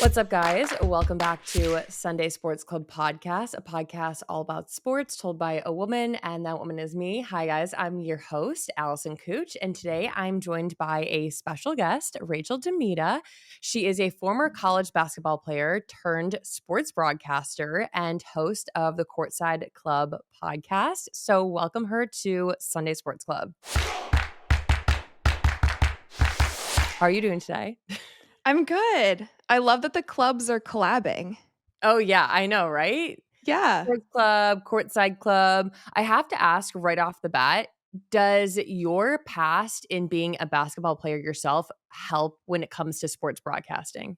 What's up, guys? Welcome back to Sunday Sports Club podcast, a podcast all about sports told by a woman, and that woman is me. Hi, guys. I'm your host, Allison Kuch, and today I'm joined by a special guest, Rachel DeMita. She is a former college basketball player turned sports broadcaster and host of the Courtside Club podcast. So, welcome her to Sunday Sports Club. How are you doing today? I'm good. I love that the clubs are collabing. Oh, yeah, I know, right? Yeah. Sports club, courtside club. I have to ask right off the bat, does your past in being a basketball player yourself help when it comes to sports broadcasting?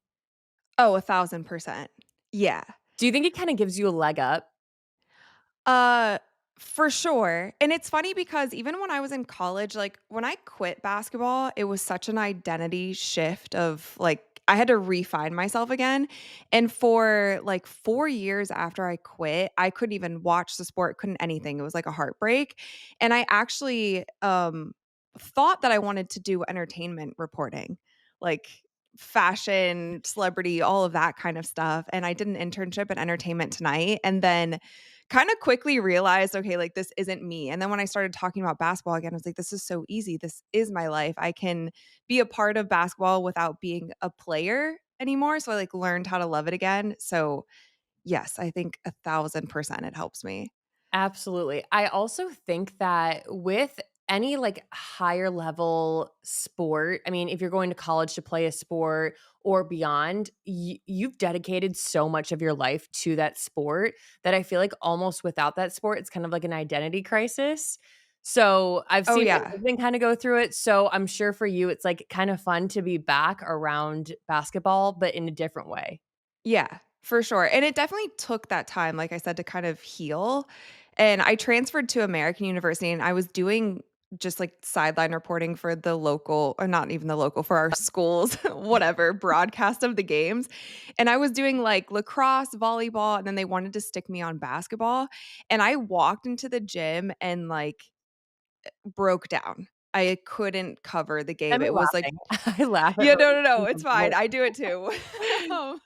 Oh, 1,000%. Yeah. Do you think it kind of gives you a leg up? Uh, for sure. And it's funny because even when I was in college, like when I quit basketball, it was such an identity shift of like I had to refine myself again. And for like 4 years after I quit, I couldn't even watch the sport, couldn't anything. It was like a heartbreak. And I actually thought that I wanted to do entertainment reporting. Like fashion, celebrity, all of that kind of stuff. And I did an internship at Entertainment Tonight and then kind of quickly realized, okay, like this isn't me. And then when I started talking about basketball again, I was like, this is so easy. This is my life. I can be a part of basketball without being a player anymore. So I like learned how to love it again. So yes, I think 1,000% it helps me. Absolutely. I also think that with any like higher level sport, I mean, if you're going to college to play a sport or beyond, you've dedicated so much of your life to that sport that I feel like almost without that sport, it's kind of like an identity crisis. So I've Oh seen my yeah. husband kind of go through it. So I'm sure for you, it's like kind of fun to be back around basketball, but in a different way. Yeah, for sure. And it definitely took that time, like I said, to kind of heal. And I transferred to American University and I was doing just like sideline reporting for the local, or not even the local, for our schools, whatever, broadcast of the games. And I was doing like lacrosse, volleyball, and then they wanted to stick me on basketball. And I walked into the gym and like broke down. I couldn't cover the I'm game. It was like, laughing. I laugh at yeah, her no, no, no, it's fine. uncomfortable. I do it too. um,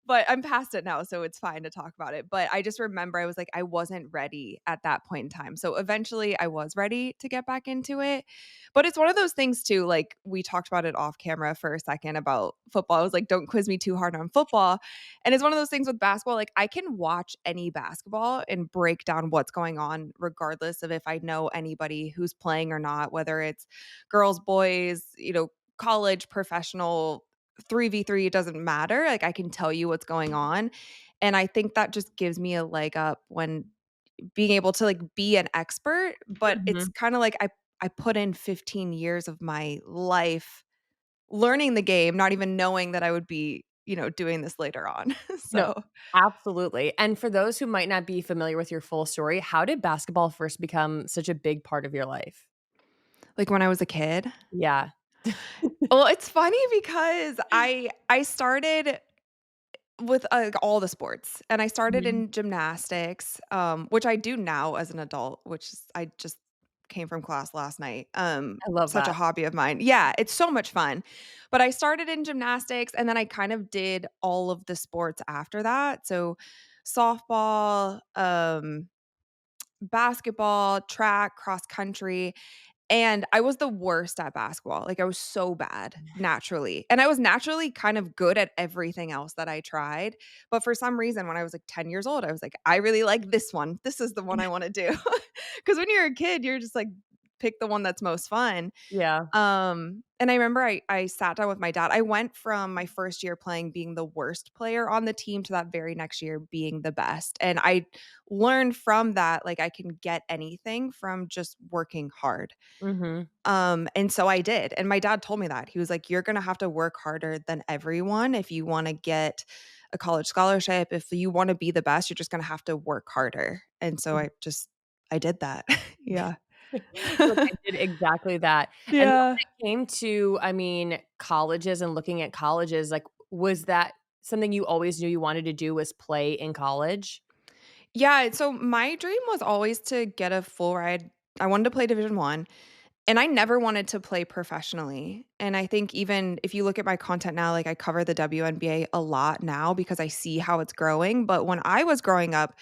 but I'm past it now, so it's fine to talk about it. But I just remember I was like, I wasn't ready at that point in time. So eventually I was ready to get back into it. But it's one of those things too, like we talked about it off camera for a second about football. I was like, don't quiz me too hard on football. And it's one of those things with basketball, like I can watch any basketball and break down what's going on, regardless of if I know anybody who's playing or not, whether it's girls, boys, college, professional, 3v3, it doesn't matter. Like I can tell you what's going on. And I think that just gives me a leg up when being able to like be an expert, but it's Mhm. kind of like I put in 15 years of my life learning the game, not even knowing that I would be, doing this later on. No, So, absolutely, and for those who might not be familiar with your full story, how did basketball first become such a big part of your life? like when I was a kid. Yeah. Well, it's funny because I started with, like, all the sports, and I started Mhm. in gymnastics, which I do now as an adult, which is I just came from class last night, I love such a that. hobby of mine. Yeah, it's so much fun, but I started in gymnastics, and then I kind of did all of the sports after that, so softball, basketball, track, cross country, and I was the worst at basketball, like, I was so bad naturally, and I was naturally kind of good at everything else that I tried, but for some reason, when I was, like, 10 years old, I was like, "I really like this one. This is the one I wanna do." Because when you're a kid, you're just like, pick the one that's most fun. Yeah. And I remember I sat down with my dad. I went from my first year playing being the worst player on the team to that very next year being the best. And I learned from that, like, I can get anything from just working hard. Mhm. And so I did. And my dad told me that. He was like, "You're gonna have to work harder than everyone if you wanna get a college scholarship. If you wanna be the best, you're just gonna have to work harder." And so I did that. Yeah. Look, I did exactly that, and then Yeah. when it came to, I mean, colleges and looking at colleges, like, was that something you always knew you wanted to do was play in college? Yeah, so my dream was always to get a full ride. I wanted to play Division 1, And I never wanted to play professionally. And I think even if you look at my content now, like I cover the WNBA a lot now because I see how it's growing. But when I was growing up,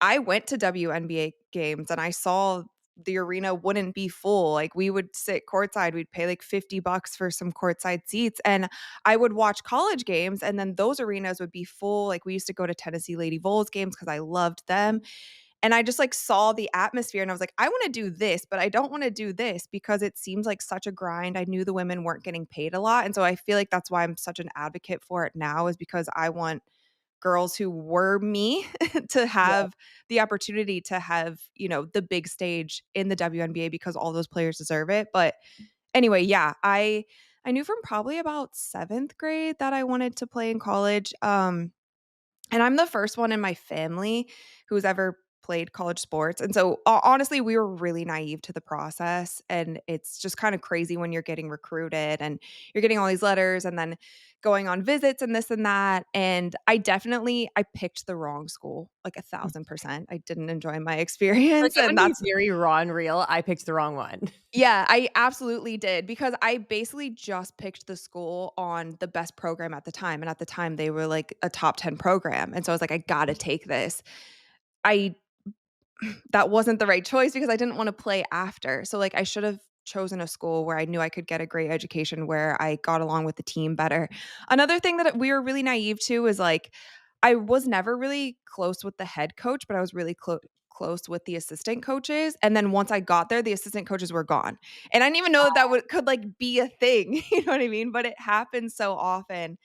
I went to WNBA games and I saw the arena wouldn't be full. Like we would sit courtside, we'd pay like $50 for some courtside seats. And I would watch college games and then those arenas would be full. Like we used to go to Tennessee Lady Vols games because I loved them. And I just like saw the atmosphere and I was like, I want to do this, but I don't want to do this because it seems like such a grind. I knew the women weren't getting paid a lot. And so I feel like that's why I'm such an advocate for it now, is because I want girls who were me to Yeah. have the opportunity to have, the big stage in the WNBA because all those players deserve it. But anyway, yeah, I knew from probably about 7th grade that I wanted to play in college. And I'm the first one in my family who's ever played college sports. And so honestly, we were really naive to the process. And it's just kind of crazy when you're getting recruited and you're getting all these letters and then going on visits and this and that. And I picked the wrong school, like 1,000%. I didn't enjoy my Like, experience. I'm And gonna be that's, very raw and real, I picked the wrong one. yeah, I absolutely did because I basically just picked the school on the best program at the time. And at the time, they were like a top 10 program. And so I was like, I got to take this. I that wasn't the right choice because I didn't wanna play after. So, like, I should have chosen a school where I knew I could get a great education, where I got along with the team better. Another thing that we were really naive to is, like, I was never really close with the head coach, but I was really close with the assistant coaches, and then once I got there, the assistant coaches were gone. And I didn't even know that could, like, be a thing, you know what I mean? But it happens so often.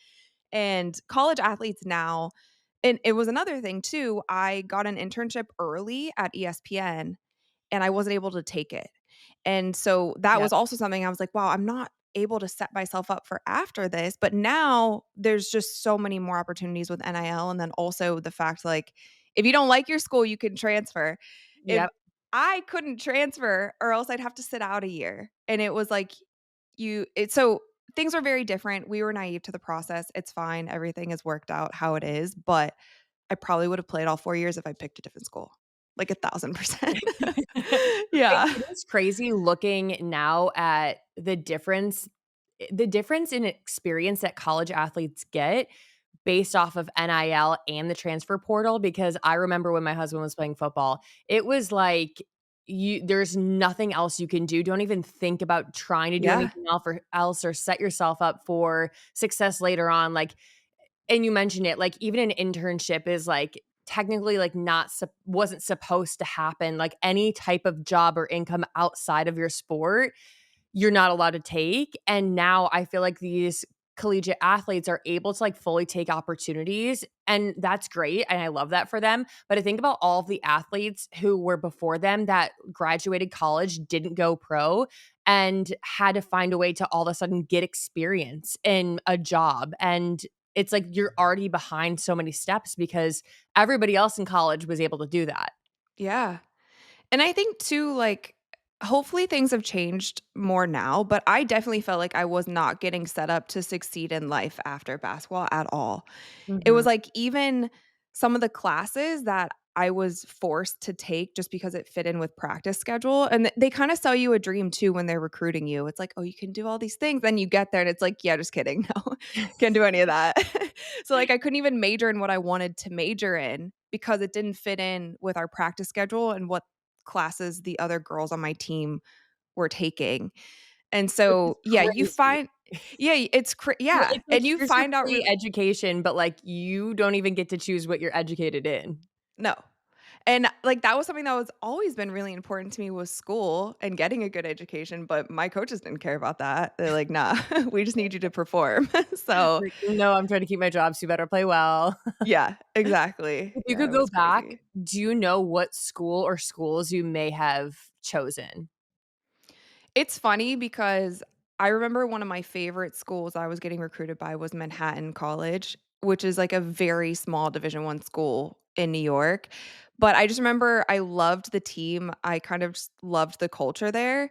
And college athletes now, and it was another thing too, I got an internship early at ESPN and I wasn't able to take it. And so that Yep. was also something I was like, wow, I'm not able to set myself up for after this. But now there's just so many more opportunities with NIL. And then also the fact, like, if you don't like your school, you can transfer. If Yep. I couldn't transfer, or else I'd have to sit out a year. And it was like, so things are very different. We were naive to the process. It's fine. Everything has worked out how it is. But I probably would have played all 4 years if I picked a different school, like 1,000%. Yeah. It is crazy looking now at the difference in experience that college athletes get based off of NIL and the transfer portal, because I remember when my husband was playing football, it was like there's nothing else you can do. Don't even think about trying to do Yeah. anything else or set yourself up for success later on. Like, and you mentioned it, like, even an internship is, like, technically, like, not wasn't supposed to happen, like, any type of job or income outside of your sport, you're not allowed to take, and now I feel like these collegiate athletes are able to, like, fully take opportunities, and that's great, and I love that for them, but I think about all of the athletes who were before them that graduated college, didn't go pro, and had to find a way to all of a sudden get experience in a job, and it's like you're already behind so many steps because everybody else in college was able to do that. Yeah. And I think too, like, hopefully things have changed more now, but I definitely felt like I was not getting set up to succeed in life after basketball at all. It was Mhm. like even some of the classes that I was forced to take just because it fit in with practice schedule, and they kinda sell you a dream too when they're recruiting you. It's like, "Oh, you can do all these things." Then you get there and it's like, "Yeah, just kidding. No, can't do any of that." So, like, I couldn't even major in what I wanted to major in because it didn't fit in with our practice schedule and what classes the other girls on my team were taking. And Which is so, yeah, crazy. yeah, It's like, and you here's your find out free education, but, like, you don't even get to choose what you're educated in. no. And, like, that was something that was always been really important to me was school and getting a good education, but my coaches didn't care about that. They're like, "Nah, we just need you to perform." So, Like, "No, I'm trying to keep my job, so you better play well." yeah, exactly. If you Yeah, could it go was back, crazy. do you know what school or schools you may have chosen? It's funny because I remember one of my favorite schools I was getting recruited by was Manhattan College, which is like a very small Division 1 school in New York. But I just remember I loved the team. I kind of just loved the culture there.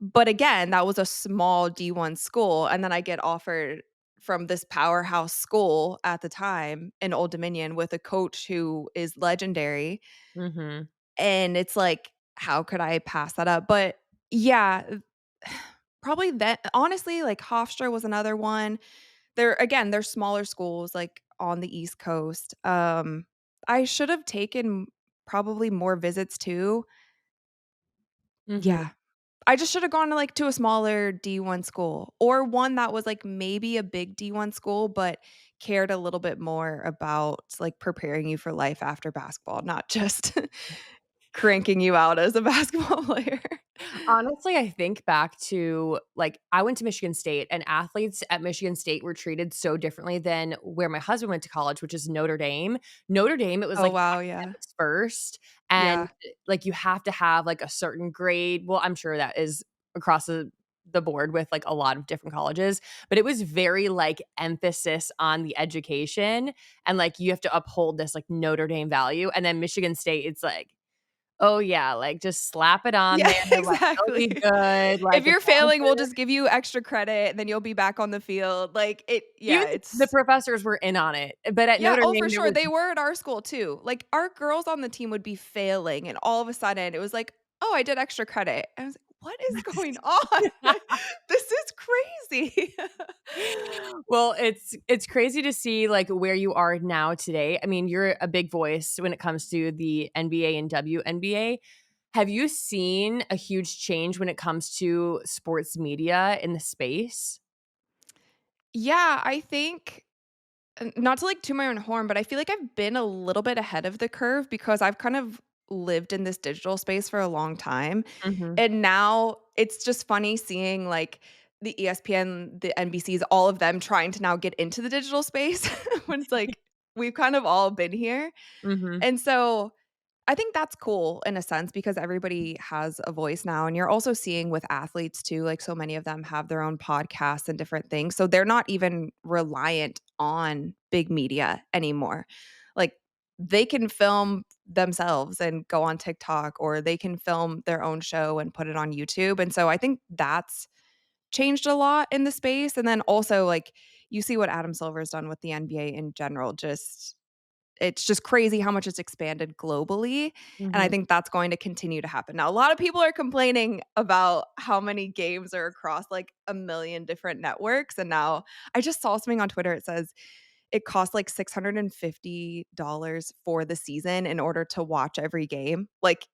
But again, that was a small D1 school, and then I get offered from this powerhouse school at the time in Old Dominion with a coach who is legendary, Mhm. and it's like, how could I pass that up? But Yeah, probably that honestly, like, Hofstra was another one. They're smaller schools, like, on the East Coast. I should have taken probably more visits too. Mhm. Yeah. I just should have gone to, like, to a smaller D1 school or one that was, like, maybe a big D1 school, but cared a little bit more about, like, preparing you for life after basketball, not just cranking you out as a basketball player. Honestly, I think back to, like, I went to Michigan State, and athletes at Michigan State were treated so differently than where my husband went to college, which is Notre Dame. Notre Dame, it was, Oh, like, wow, yeah. academics first, and, Yeah. like, you have to have, like, a certain grade. Well, I'm sure that is across the board with, like, a lot of different colleges, but it was very, like, emphasis on the education, and, like, you have to uphold this, like, Notre Dame value, and then Michigan State, it's like, "Oh, yeah, like, just slap it on Yeah, there, like, you'll exactly. be good, If like, as you're long as failing, we'll you're." just give you extra credit, and then you'll be back on the field, like, Even the it's professors were in on it, but at yeah, Notre oh, for Dame, there sure, was they were at our school too. Like, our girls on the team would be failing, and all of a sudden, it was like, "Oh, I did extra credit." I was like, "What is going on? This is crazy." well, it's crazy to see, like, where you are now today. I mean, you're a big voice when it comes to the NBA and WNBA. Have you seen a huge change when it comes to sports media in the space? Yeah, I think not to, like, toot my own horn, but I feel like I've been a little bit ahead of the curve because I've kind of lived in this digital space for a long time. Mhm. And now it's just funny seeing, like, the ESPN, the NBCs, all of them trying to now get into the digital space when it's like, we've kind of all been here. Mhm. And so I think that's cool in a sense because everybody has a voice now. And you're also seeing with athletes too, like so many of them have their own podcasts and different things. So they're not even reliant on big media anymore. Like they can film themselves and go on TikTok or they can film their own show and put it on YouTube. And so I think that's changed a lot in the space. And then also like you see what Adam Silver's done with the NBA in general, just it's just crazy how much it's expanded globally, and I Mhm. think that's going to continue to happen. Now, a lot of people are complaining about how many games are across, like, a million different networks, and now I just saw something on Twitter, it says it costs, like, $650 for the season in order to watch every game, like,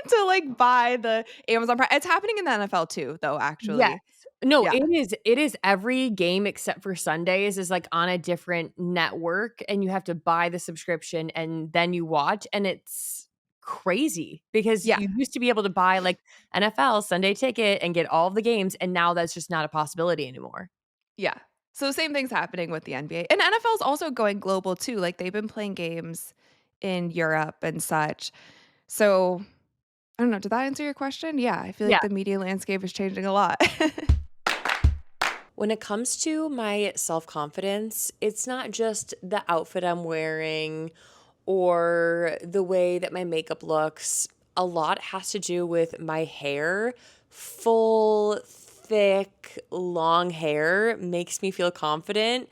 to, like, buy the Amazon Prime it's happening in the NFL too, though, Yes. actually. No, Yeah. it is every game except for Sundays is, like, on a different network, and you have to buy the subscription, and then you watch, and it's crazy because Yeah. you used to be able to buy, like, NFL Sunday Ticket and get all of the games, and now that's just not a possibility anymore. Yeah. So same thing's happening with the NBA. And NFL's also going global too. Like they've been playing games in Europe and such. So I don't know. Did that answer your question? Yeah. I feel like Yeah. the media landscape is changing a lot. When it comes to my self-confidence, it's not just the outfit I'm wearing or the way that my makeup looks. A lot has to do with my hair. Full, thick, long hair makes me feel confident.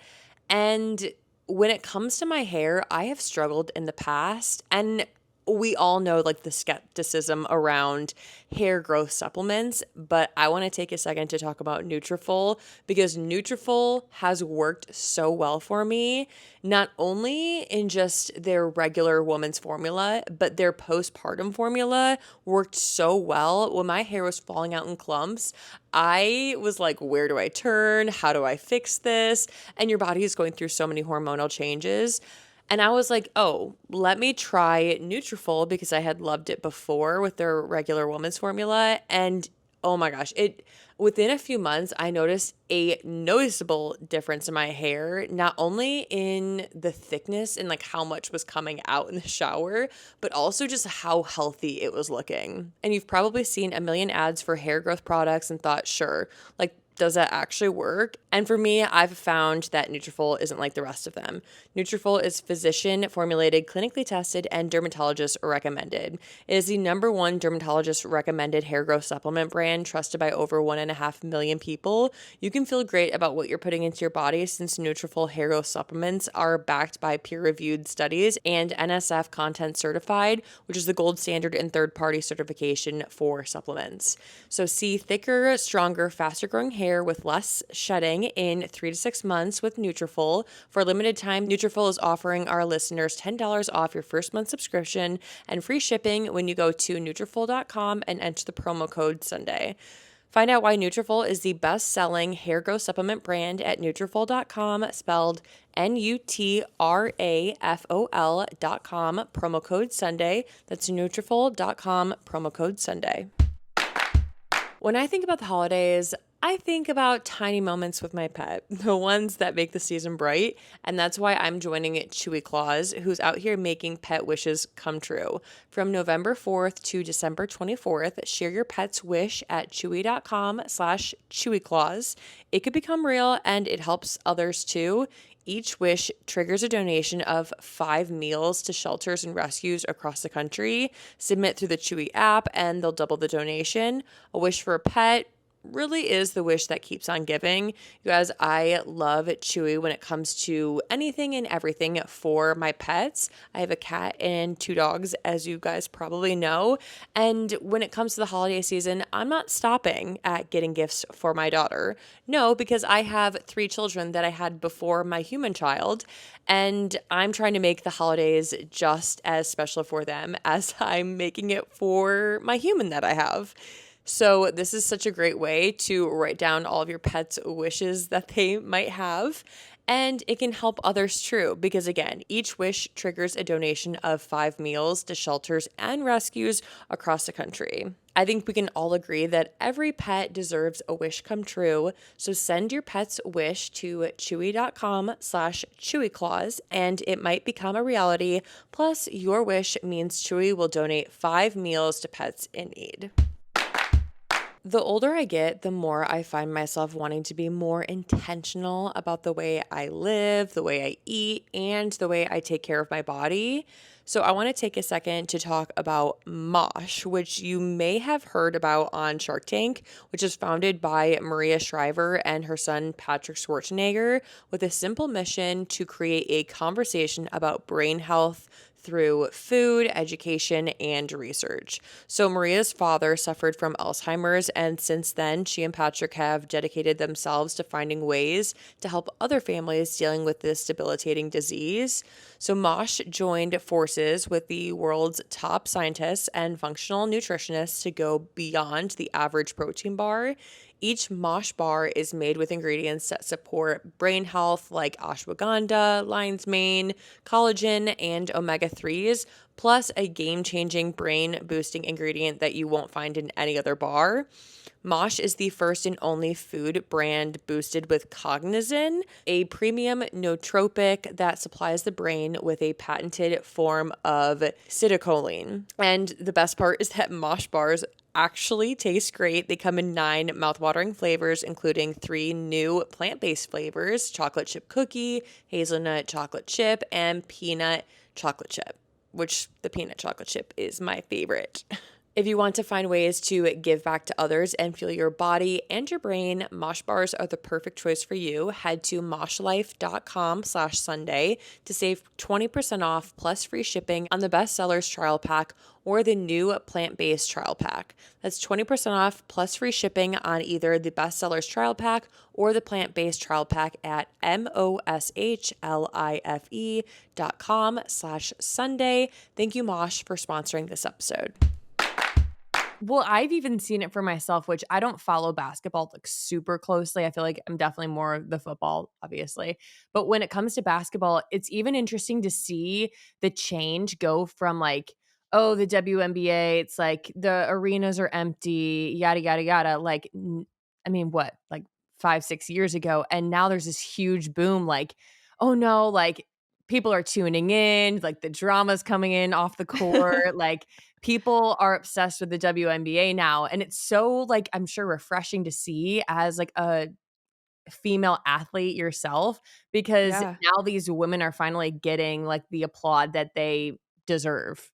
And when it comes to my hair, I have struggled in the past. And we all know like the skepticism around hair growth supplements, but I want to take a second to talk about Nutrafol because Nutrafol has worked so well for me, not only in just their regular woman's formula, but their postpartum formula worked so well. When my hair was falling out in clumps, I was like, where do I turn? How do I fix this? And your body is going through so many hormonal changes. And I was like, oh, let me try Nutrafol because I had loved it before with their regular woman's formula. And oh my gosh, it within a few months, I noticed a noticeable difference in my hair, not only in the thickness and like how much was coming out in the shower, but also just how healthy it was looking. And you've probably seen a million ads for hair growth products and thought, sure, like does that actually work? And for me, I've found that Nutrafol isn't like the rest of them. Nutrafol is physician formulated, clinically tested, and dermatologist recommended. It is the number one dermatologist recommended hair growth supplement brand trusted by over 1.5 million people. You can feel great about what you're putting into your body since Nutrafol hair growth supplements are backed by peer-reviewed studies and NSF content certified, which is the gold standard and third-party certification for supplements. So see thicker, stronger, faster growing hair with less shedding in 3 to 6 months with Nutrafol. For a limited time, Nutrafol is offering our listeners $10 off your first month subscription and free shipping when you go to Nutrafol.com and enter the promo code Sunday. Find out why Nutrafol is the best-selling hair growth supplement brand at Nutrafol.com, spelled Nutrafol.com, promo code Sunday. That's Nutrafol.com, promo code Sunday. When I think about the holidays, I think about tiny moments with my pet, the ones that make the season bright, and that's why I'm joining Chewy Claus, who's out here making pet wishes come true. From November 4th to December 24th, share your pet's wish at chewy.com/chewyclaus. It could become real, and it helps others too. Each wish triggers a donation of 5 meals to shelters and rescues across the country. Submit through the Chewy app, and they'll double the donation. A wish for a pet really is the wish that keeps on giving. You guys, I love Chewy when it comes to anything and everything for my pets. I have a cat and 2 dogs, as you guys probably know. And when it comes to the holiday season, I'm not stopping at getting gifts for my daughter. No, because I have 3 children that I had before my human child, and I'm trying to make the holidays just as special for them as I'm making it for my human that I have. So this is such a great way to write down all of your pets' wishes that they might have. And it can help others too, because again, each wish triggers a donation of 5 meals to shelters and rescues across the country. I think we can all agree that every pet deserves a wish come true. So send your pet's wish to chewy.com/chewyclaus and it might become a reality. Plus, your wish means Chewy will donate 5 meals to pets in need. The older I get, the more I find myself wanting to be more intentional about the way I live, the way I eat, and the way I take care of my body. So I want to take a second to talk about Mosh, which you may have heard about on Shark Tank, which is founded by Maria Shriver and her son Patrick Schwarzenegger with a simple mission to create a conversation about brain health through food, education, and research. So Maria's father suffered from Alzheimer's, and since then, she and Patrick have dedicated themselves to finding ways to help other families dealing with this debilitating disease. So Mosh joined forces with the world's top scientists and functional nutritionists to go beyond the average protein bar. Each Mosh bar is made with ingredients that support brain health like ashwagandha, lion's mane, collagen, and omega-3s, plus a game-changing brain-boosting ingredient that you won't find in any other bar. Mosh is the first and only food brand boosted with cognizin, a premium nootropic that supplies the brain with a patented form of acetylcholine. And the best part is that Mosh bars actually taste great. They come in 9 mouthwatering flavors, including 3 new plant-based flavors: chocolate chip cookie, hazelnut chocolate chip, and peanut chocolate chip, which the peanut chocolate chip is my favorite. If you want to find ways to give back to others and fuel your body and your brain, Mosh bars are the perfect choice for you. Head to moshlife.com/Sunday to save 20% off plus free shipping on the bestsellers trial pack or the new plant-based trial pack. That's 20% off plus free shipping on either the bestsellers trial pack or the plant-based trial pack at moshlife.com/Sunday. Thank you, Mosh, for sponsoring this episode. Well, I've even seen it for myself, which I don't follow basketball like super closely. I feel like I'm definitely more of the football, obviously. But when it comes to basketball, it's even interesting to see the change go from like, oh, the WNBA, it's like the arenas are empty, yada, yada, yada. Like, I mean, what, like 5, 6 years ago. And now there's this huge boom, like, oh no, like people are tuning in, like the drama's coming in off the court, like people are obsessed with the WNBA now, and it's so, like, I'm sure refreshing to see as, like, a female athlete yourself because Yeah. now these women are finally getting, like, the applaud that they deserve.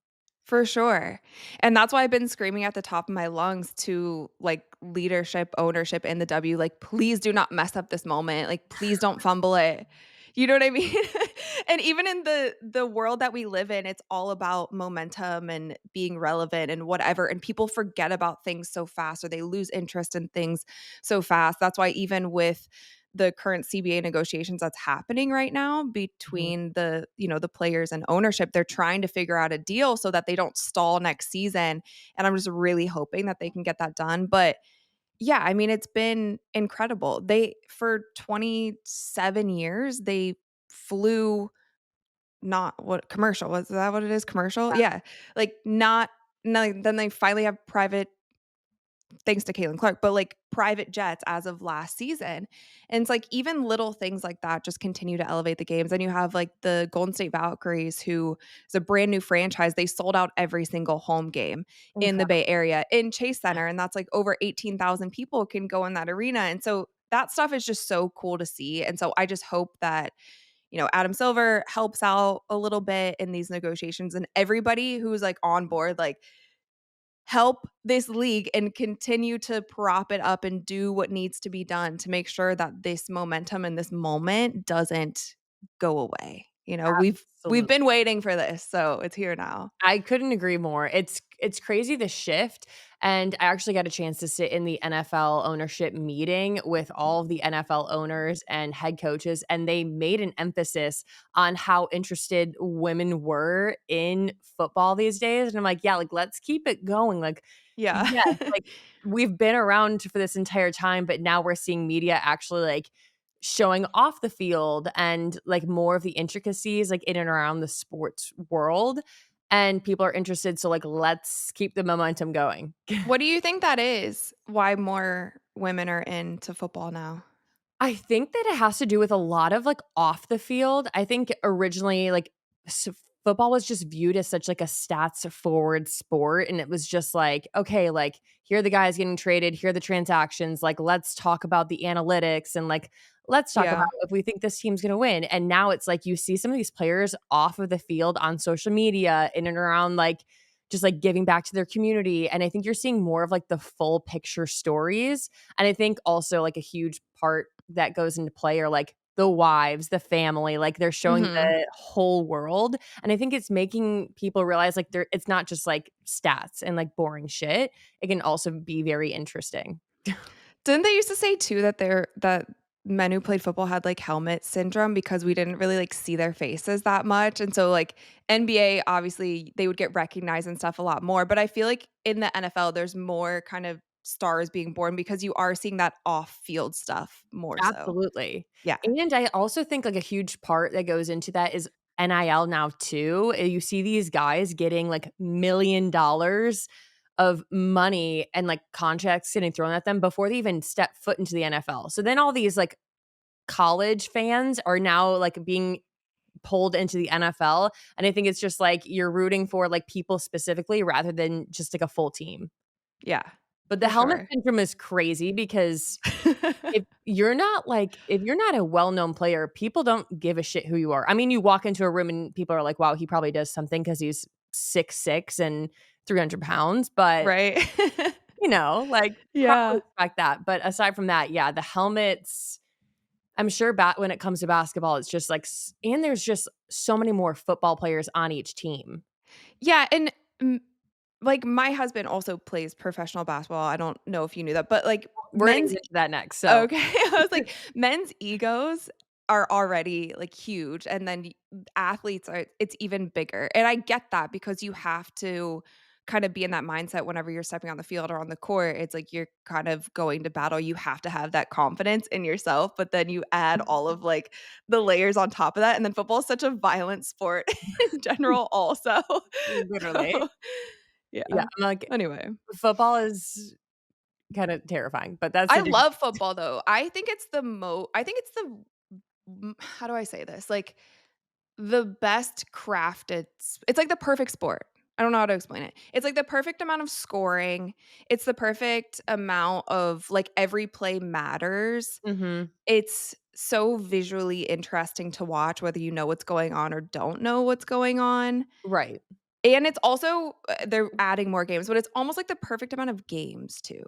For sure. And that's why I've been screaming at the top of my lungs to, like, leadership, ownership in the W, like, "Please do not mess up this moment, like, please don't fumble it." You know what I mean? And even in the world that we live in, it's all about momentum and being relevant and whatever, and people forget about things so fast or they lose interest in things so fast. That's why even with the current CBA negotiations that's happening right now Mhm. between the players and ownership, they're trying to figure out a deal so that they don't stall next season, and I'm just really hoping that they can get that done. But yeah, I mean, it's been incredible. They for 27 years, they flew not what commercial, was that what it is? Commercial? Yeah. Like, not no, then they finally have private thanks to Caitlin Clark, but like private jets as of last season. And it's like even little things like that just continue to elevate the games. And you have like the Golden State Valkyries, who is a brand new franchise. They sold out every single home game in the Bay Incredible. Area in Chase Center. And that's like over 18,000 people can go in that arena. And so that stuff is just so cool to see. And so I just hope that, Adam Silver helps out a little bit in these negotiations and everybody who's like on board, like help this league and continue to prop it up and do what needs to be done to make sure that this momentum and this moment doesn't go away. We've Absolutely. been waiting for this, so it's here now. I couldn't agree more. It's crazy the shift, and I actually got a chance to sit in the NFL ownership meeting with all of the NFL owners and head coaches, and they made an emphasis on how interested women were in football these days, and I'm like, "Yeah, like, let's keep it going." Like, Yeah. yes, like, we've been around for this entire time, but now we're seeing media actually, like, showing off the field and, like, more of the intricacies, like, in and around the sports world, and people are interested, so, like, let's keep the momentum going. What do you think that is? Why more women are into football now? I think that it has to do with a lot of, like, off the field. I think originally, like, football was just viewed as such, like, a stats forward sport, and it was just like, "Okay, like, here are the guys getting traded, here are the transactions, like, let's talk about the analytics and, like, let's talk about Yeah. if we think this team's gonna win." And now it's like you see some of these players off of the field on social media, in and around, like, just, like, giving back to their community, and I think you're seeing more of, like, the full picture stories, and I think also, like, a huge part that goes into play are, like, the wives, the family, like, they're showing Mhm. the whole world, and I think it's making people realize, like, it's not just, like, stats and, like, boring shit. It can also be very interesting. Didn't they used to say too that men who played football had, like, helmet syndrome because we didn't really, like, see their faces that much, and so, like, NBA, obviously, they would get recognized and stuff a lot more, but I feel like in the NFL, there's more kind of stars being born because you are seeing that off-field stuff more so. Absolutely. Yeah. And I also think, like, a huge part that goes into that is NIL now too. You see these guys getting, like, $1,000,000 of money and, like, contracts getting thrown at them before they even step foot into the NFL. So then all these, like, college fans are now, like, being pulled into the NFL, and I think it's just, like, you're rooting for, like, people specifically rather than just, like, a full team. Yeah. But the For helmet sure. syndrome is crazy because if you're not a well-known player, people don't give a shit who you are. I mean, you walk into a room and people are like, "Wow, he probably does something because he's 6'6" and 300 pounds," but, Right? like, probably Yeah. expect that, but aside from that, yeah, the helmets I'm sure when it comes to basketball, it's just like and there's just so many more football players on each team. Yeah, and, like, my husband also plays professional basketball, I don't know if you knew that, but, like, We're gonna men's get into that next, so okay. I was like, men's egos are already, like, huge, and then athletes are it's even bigger, and I get that because you have to kind of be in that mindset whenever you're stepping on the field or on the court, it's like you're kind of going to battle, you have to have that confidence in yourself, but then you add all of, like, the layers on top of that, and then football is such a violent sport in general also. literally. So, Yeah, yeah. I'm like, Anyway. football is kinda terrifying, but that's I a different love football, though. I think it's the how do I say this? Like, the best crafted it's like the perfect sport. I don't know how to explain it. It's like the perfect amount of scoring. It's the perfect amount of like every play matters. Mhm. It's so visually interesting to watch whether you know what's going on or don't know what's going on. Right. And it's also they're adding more games, but it's almost like the perfect amount of games too.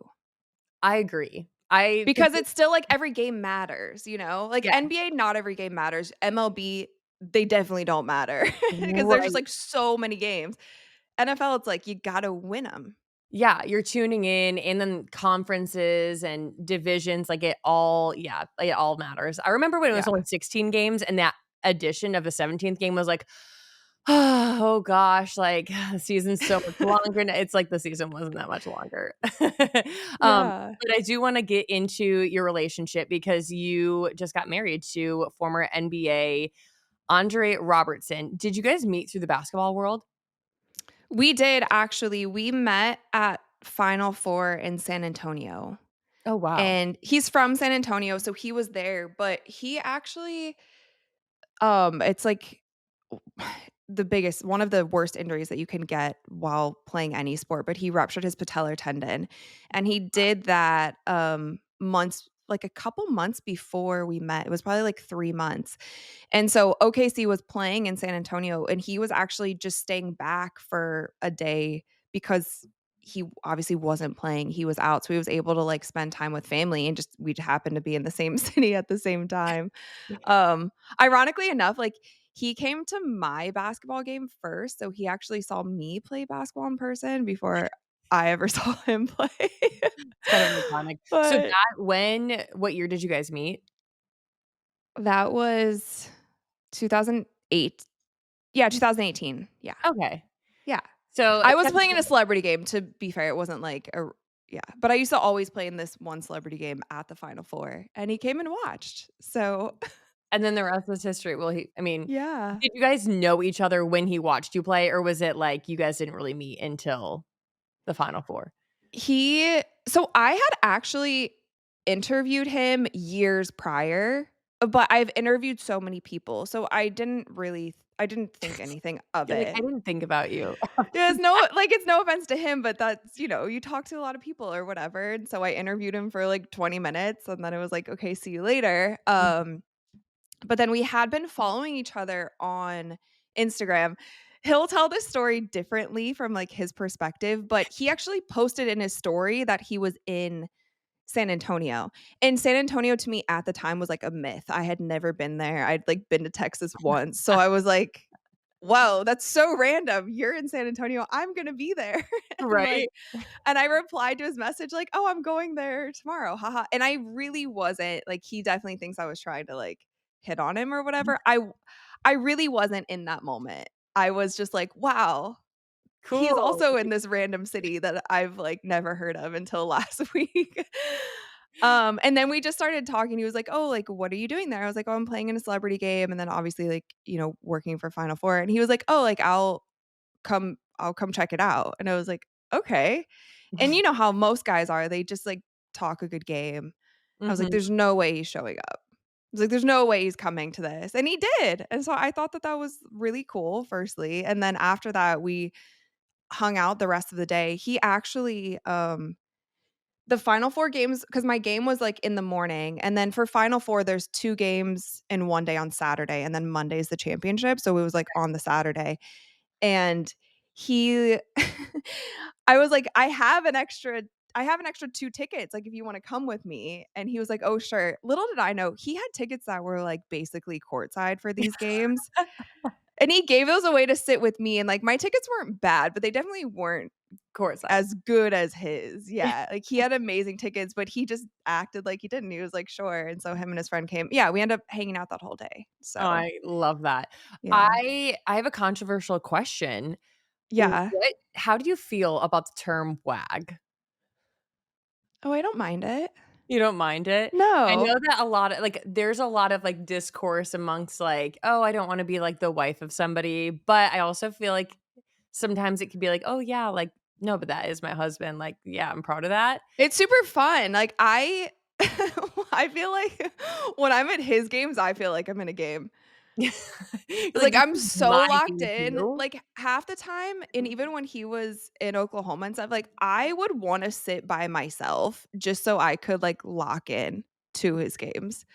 I agree. I think Because it's still like every game matters, you know? Like yeah, NBA, not every game matters. MLB, they definitely don't matter because there's just right. like so many games. NFL, it's like you gotta win them. Yeah, you're tuning in and then conferences and divisions, like, it all matters. I remember when it was Yeah. only 16 games and that addition of a 17th game was like, oh gosh, like, the season's so much longer n it's like the season wasn't that much longer. Yeah. But I do wanna get into your relationship because you just got married to former NBA Andre Robertson. Did you guys meet through the basketball world? We did actually. We met at Final Four in San Antonio. Oh, wow. And he's from San Antonio, so he was there, but he actually it's like the biggest one of the worst injuries that you can get while playing any sport, but he ruptured his patellar tendon, and he did that, months like, a couple months before we met. It was probably, like, 3 months, and so OKC was playing in San Antonio, and he was actually just staying back for a day because he obviously wasn't playing, he was out, so he was able to, like, spend time with family and just we happened to be in the same city at the same time. Um, Ironically enough, like, he came to my basketball game first, so he actually saw me play basketball in person before I ever saw him play. It's kind of iconic. So But that when what year did you guys meet? that was 2008. Yeah, 2018. Yeah. Okay. Yeah. So I it's was kind playing in a of celebrity game, to be fair, it wasn't like a yeah, but I used to always play in this one celebrity game at the Final Four, and he came and watched. So, and then the rest is history. Well, he I mean, yeah. did you guys know each other when he watched you play, or was it like you guys didn't really meet until the Final Four? I had actually interviewed him years prior, but I've interviewed so many people, so I didn't think anything of You're like, "I it. didn't think about you." Yeah, it's no offense to him, but that's, you talk to a lot of people or whatever, and so I interviewed him for, like, 20 minutes, and then it was like, "Okay, see you later." But then we had been following each other on Instagram. He'll tell this story differently from, like, his perspective, but he actually posted in his story that he was in San Antonio. And San Antonio to me at the time was like a myth. I had never been there. I'd, like, been to Texas once. So I was like, "Whoa, that's so random. You're in San Antonio. I'm gonna be there." And, Right? like and I replied to his message like, "Oh, I'm going there tomorrow. Haha." And I really wasn't. Like, he definitely thinks I was trying to, like, hit on him or whatever. I really wasn't in that moment. I was just like, "Wow, he's Cool. also in this random city that I've, like, never heard of until last week." And then we just started talking. He was like, "Oh, like, what are you doing there?" I was like, "Oh, I'm playing in a celebrity game," and then obviously, like, working for Final Four. And he was like, "Oh, like, I'll come check it out." And I was like, "Okay." And you know how most guys are, they just, like, talk a good game. I was like, Mhm. "There's no way he's showing up." I was like, "There's no way he's coming to this." And he did. And so I thought that that was really cool, firstly. And then after that, we hung out the rest of the day. He actually, the Final 4 games, because my game was, like, in the morning, and then for Final 4, there's 2 games in 1 day on Saturday, and then Monday's the championship, so it was, like, on the Saturday. And he I was like, I have an extra 2 tickets, like, if you wanna come with me." And he was like, "Oh, sure." Little did I know, he had tickets that were, like, basically courtside for these games, and he gave those away to sit with me, and, like, my tickets weren't bad, but they definitely weren't Courtside. as good as his. Yeah, like, he had amazing tickets, but he just acted like he didn't. He was like, "Sure." And so him and his friend came. Yeah, we ended up hanging out that whole day. Oh, So, I love that. yeah. I have a controversial question. Yeah. How do you feel about the term "wag"? Oh, I don't mind it. You don't mind it? I No. know that a lot of like, there's a lot of, like, discourse amongst, like, "Oh, I don't wanna be, like, the wife of somebody," but I also feel like sometimes it could be like, "Oh, yeah, like, no, but that is my husband." Like, yeah, I'm proud of that. It's super fun. Like, I I feel like when I'm at his games, I feel like I'm in a game. You're like, Like, "This I'm is my so locked game in, too." like, half the time, and even when he was in Oklahoma and stuff, like, I would wanna sit by myself just so I could, like, lock in to his games.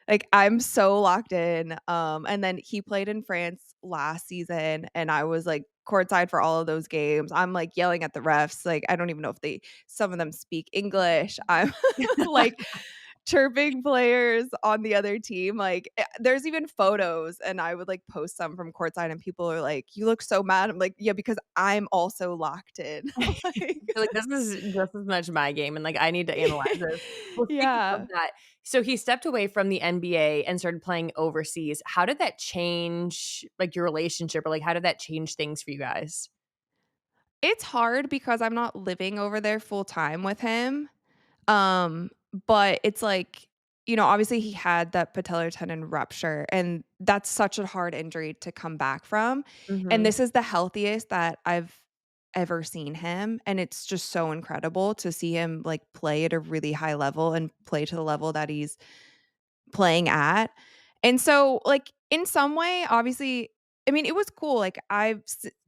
Like, I'm so locked in, and then he played in France last season, and I was, like, courtside for all of those games. I'm, like, yelling at the refs, like, I don't even know if some of them speak English. I'm, like, chirping players on the other team, like, there's even photos, and I would, like, post some from courtside, and people are like, "You look so mad." I'm like, "Yeah, because I'm also locked in." Like You're like, "This is just as much my game, and, like, I need to analyze this." Well, speaking of Yeah. that, so he stepped away from the NBA and started playing overseas. How did that change, like, your relationship, or, like, how did that change things for you guys? It's hard because I'm not living over there full time with him. Um, but it's like, obviously he had that patellar tendon rupture, and that's such a hard injury to come back from. And Mhm. this is the healthiest that I've ever seen him. And it's just so incredible to see him like play at a really high level and play to the level that he's playing at. And so, like, in some way, obviously, I mean, it was cool. Like,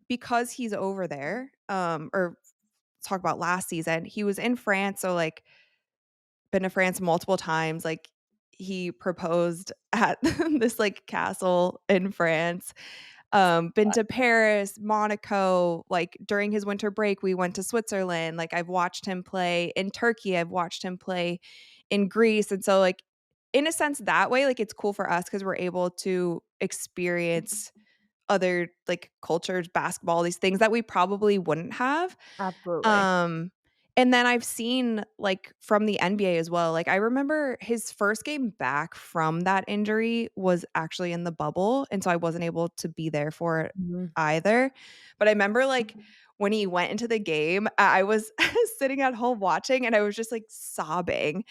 because he's over there, or talk about last season, he was in France. So, like, been to France multiple times, like, he proposed at this, like, castle in France, been to Paris, Monaco, like, during his winter break, we went to Switzerland, like, I've watched him play in Turkey, I've watched him play in Greece, and so, like, in a sense, that way, like, it's cool for us because 'cause we're able to experience other, like, cultures, basketball, these things that we probably wouldn't have. Absolutely. Um, and then I've seen, like, from the NBA as well, like, I remember his first game back from that injury was actually in the bubble, and so I wasn't able to be there for it Mhm. either, but I remember, like, when he went into the game, I was sitting at home watching, and I was just, like, sobbing,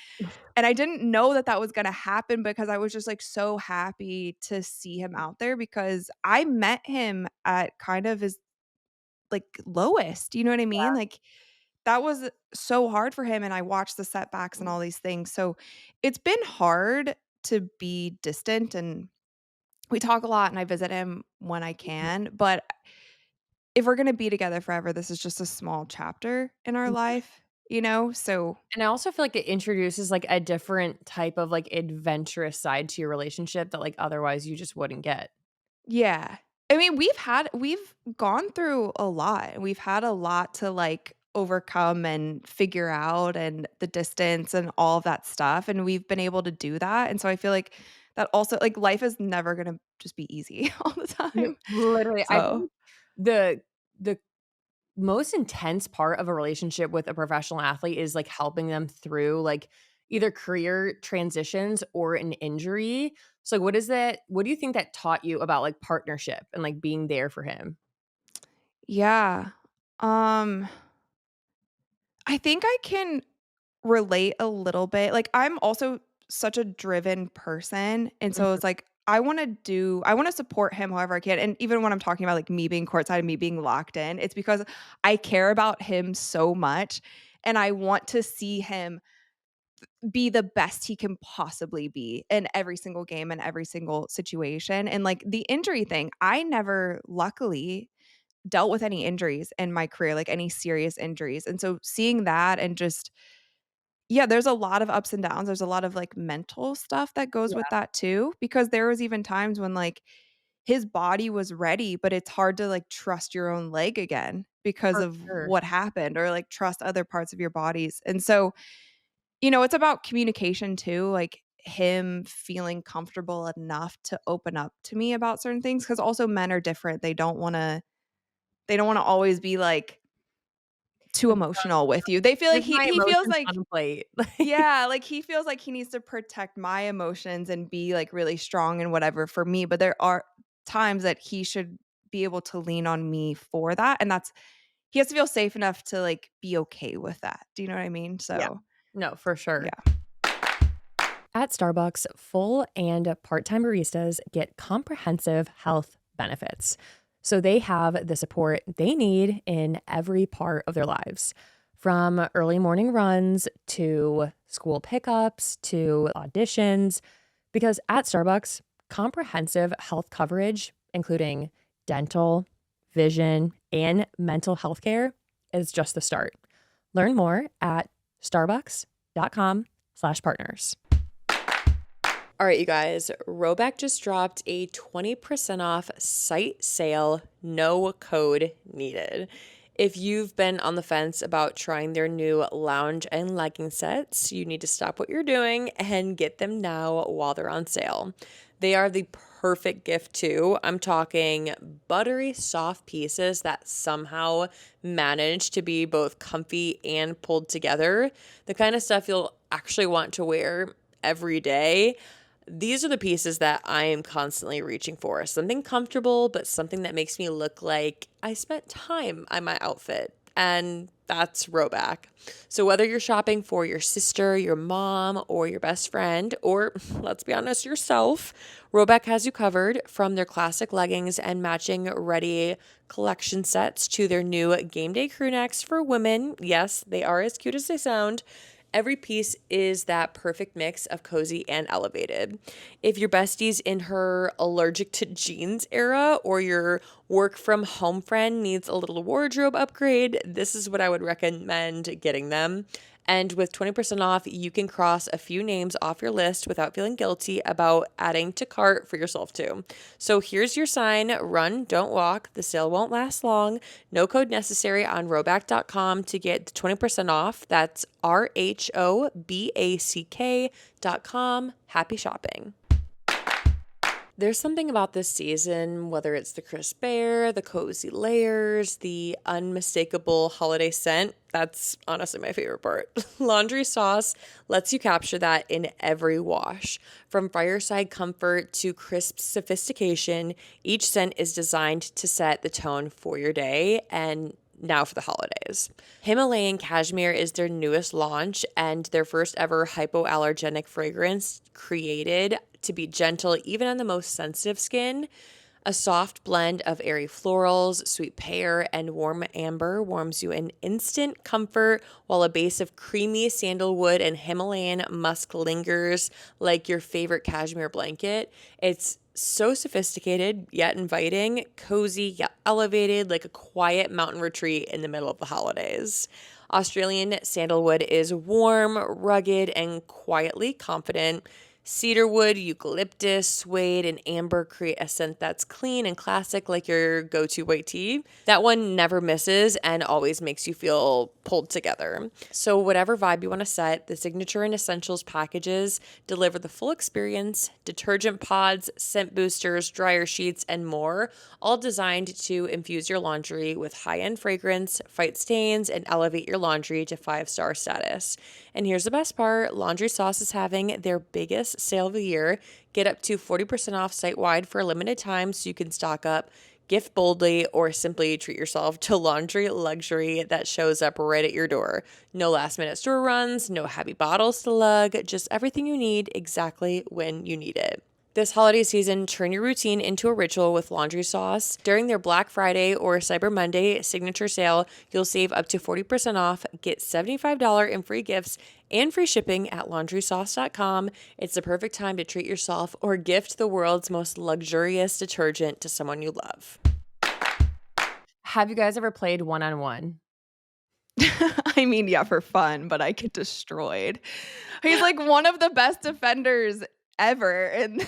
and I didn't know that that was gonna happen because I was just, like, so happy to see him out there because I met him at kind of his, like, lowest, you know what I mean? Like, that was so hard for him, and I watched the setbacks and all these things, so it's been hard to be distant, and we talk a lot, and I visit him when I can, but if we're gonna be together forever, this is just a small chapter in our life, so And I also feel like it introduces, like, a different type of, like, adventurous side to your relationship that, like, otherwise you just wouldn't get. yeah. I mean, we've gone through a lot. We've had a lot to, like, overcome and figure out and the distance and all of that stuff, and we've been able to do that, and so I feel like that also like, life is never gonna just be easy all the No, time. literally, I So, think the most intense part of a relationship with a professional athlete is, like, helping them through, like, either career transitions or an injury. So, like, what do you think that taught you about, like, partnership and, like, being there for him? yeah. Um, I think I can relate a little bit. Like, I'm also such a driven person, and so Mhm. it's like, I wanna support him however I can, and even when I'm talking about, like, me being courtside and me being locked in, it's because I care about him so much, and I want to see him be the best he can possibly be in every single game and every single situation, and, like, the injury thing, I never, luckily, dealt with any injuries in my career, like, any serious injuries, and so seeing that and just yeah, there's a lot of ups and downs. There's a lot of, like, mental stuff that goes with Yeah, that too, because there was even times when, like, his body was ready, but it's hard to, like, trust your own leg again because for of sure. what happened or, like, trust other parts of your bodies, and so, it's about communication too, like, him feeling comfortable enough to open up to me about certain things. Because also men are different. They don't wanna always be, like, too Like, emotional with you. They feel like "Here's he my he feels emotions like on a plate." Like, yeah, like, he feels like he needs to protect my emotions and be, like, really strong and whatever for me, but there are times that he should be able to lean on me for that, and that's he has to feel safe enough to, like, be okay with that. Do you know what I mean? yeah. So, No, for sure. yeah. At Starbucks, full and part time baristas get comprehensive health benefits. So they have the support they need in every part of their lives, from early morning runs to school pickups to auditions. Because at Starbucks, Comprehensive health coverage, including dental, vision, and mental health care, is just the start. Learn more at starbucks.com/partners. All right, you guys, Roback just dropped a 20% off site sale, no code needed. If you've been on the fence about trying their new lounge and legging sets, you need to stop what you're doing and get them now while they're on sale. They are the perfect gift too. I'm talking buttery soft pieces that somehow manage to be both comfy and pulled together. The kind of stuff you'll actually want to wear every day. These are the pieces that I am constantly reaching for. Something comfortable, but something that makes me look like I spent time on my outfit. And that's Roback. So whether you're shopping for your sister, your mom, or your best friend, or let's be honest, yourself, Roback has you covered, from their classic leggings and matching ready collection sets to their new game day crew necks for women. Yes, they are as cute as they sound. Every piece is that perfect mix of cozy and elevated. If your bestie's in her allergic to jeans era, or your work from home friend needs a little wardrobe upgrade, this is what I would recommend getting them. And with 20% off, you can cross a few names off your list without feeling guilty about adding to cart for yourself too. So here's your sign: run, don't walk. The sale won't last long. No code necessary on roback.com to get the 20% off. That's RHOBACK.com. Happy shopping. There's something about this season, whether it's the crisp air, the cozy layers, the unmistakable holiday scent. That's honestly my favorite part. Laundry Sauce lets you capture that in every wash. From fireside comfort to crisp sophistication, each scent is designed to set the tone for your day and now for the holidays. Himalayan Cashmere is their newest launch and their first ever hypoallergenic fragrance, created to be gentle even on the most sensitive skin. A soft blend of airy florals, sweet pear, and warm amber warms you in instant comfort, while a base of creamy sandalwood and Himalayan musk lingers like your favorite cashmere blanket. It's so sophisticated yet inviting, cozy yet elevated, like a quiet mountain retreat in the middle of the holidays. Australian sandalwood is warm, rugged, and quietly confident. Cedarwood, eucalyptus, suede, and amber create a scent that's clean and classic, like your go-to white tea. That one never misses and always makes you feel pulled together. So whatever vibe you want to set, the Signature and Essentials packages deliver the full experience: detergent pods, scent boosters, dryer sheets, and more, all designed to infuse your laundry with high-end fragrance, fight stains, and elevate your laundry to 5-star status. And here's the best part: Laundry Sauce is having their biggest sale of the year. Get up to 40% off site-wide for a limited time so you can stock up, gift boldly, or simply treat yourself to laundry luxury that shows up right at your door. No last-minute store runs, no heavy bottles to lug, just everything you need exactly when you need it. This holiday season, turn your routine into a ritual with Laundry Sauce. During their Black Friday or Cyber Monday signature sale, you'll save up to 40% off, get $75 in free gifts and free shipping at laundrysauce.com. It's the perfect time to treat yourself or gift the world's most luxurious detergent to someone you love. Have you guys ever played one-on-one? I mean, yeah, for fun, but I get destroyed. He's like one of the best defenders ever in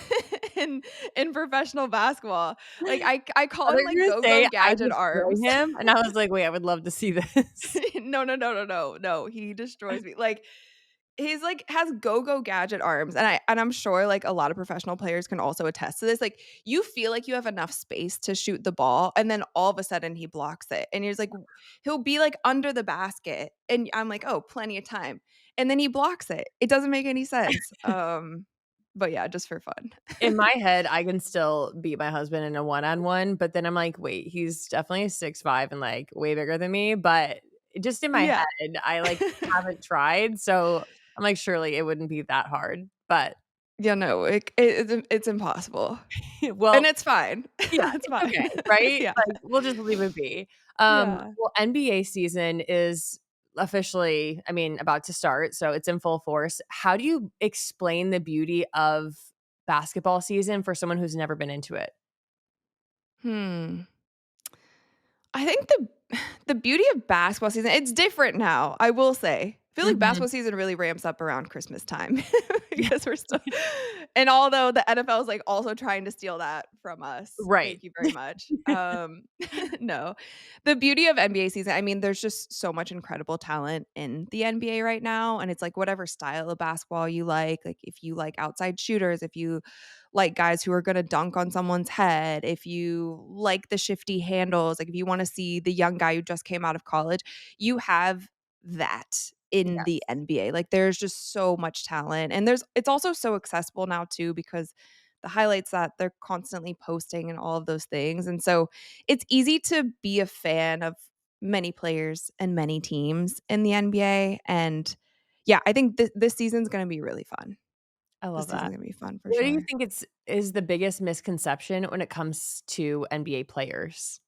in in professional basketball. Like I I call thought him you were like gonna say go-go I gadget destroy arms. him, and I was like, wait, I would love to see this. No. He destroys me. Like he's like has go-go gadget arms, and I'm sure like a lot of professional players can also attest to this. Like you feel like you have enough space to shoot the ball, and then all of a sudden he blocks it, and he's like he'll be like under the basket, and I'm like, oh, plenty of time, and then he blocks it. It doesn't make any sense. But yeah, just for fun. In my head, I can still beat my husband in a one-on-one, but then I'm like, wait, he's definitely 6'5" and like way bigger than me. But just in my Yeah. head, I like haven't tried. So I'm like, surely it wouldn't be that hard. But Yeah, no, it's impossible, and well, it's fine. yeah, It's it's fine. okay, right? Yeah. Like, we'll just leave it be. Yeah. Well, NBA season is officially, I mean, about to start, so it's in full force. How do you explain the beauty of basketball season for someone who's never been into it? Hmm. I think the beauty of basketball season, it's different now, I will say. I feel like Mhm. basketball season really ramps up around Christmas time because we're still and although the NFL is, like, also trying to steal that from us, Right. thank you very much. No. The beauty of NBA season, I mean, there's just so much incredible talent in the NBA right now, and it's like whatever style of basketball you like if you like outside shooters, if you like guys who are gonna dunk on someone's head, if you like the shifty handles, like if you wanna see the young guy who just came out of college, you have that in the Yes. NBA. Like there's just so much talent. And it's also so accessible now too because the highlights that they're constantly posting and all of those things. And so it's easy to be a fan of many players and many teams in the NBA. And yeah, I think this season's gonna be really fun. I This love season's that. gonna be fun for What do you sure. think is the biggest misconception when it comes to NBA players?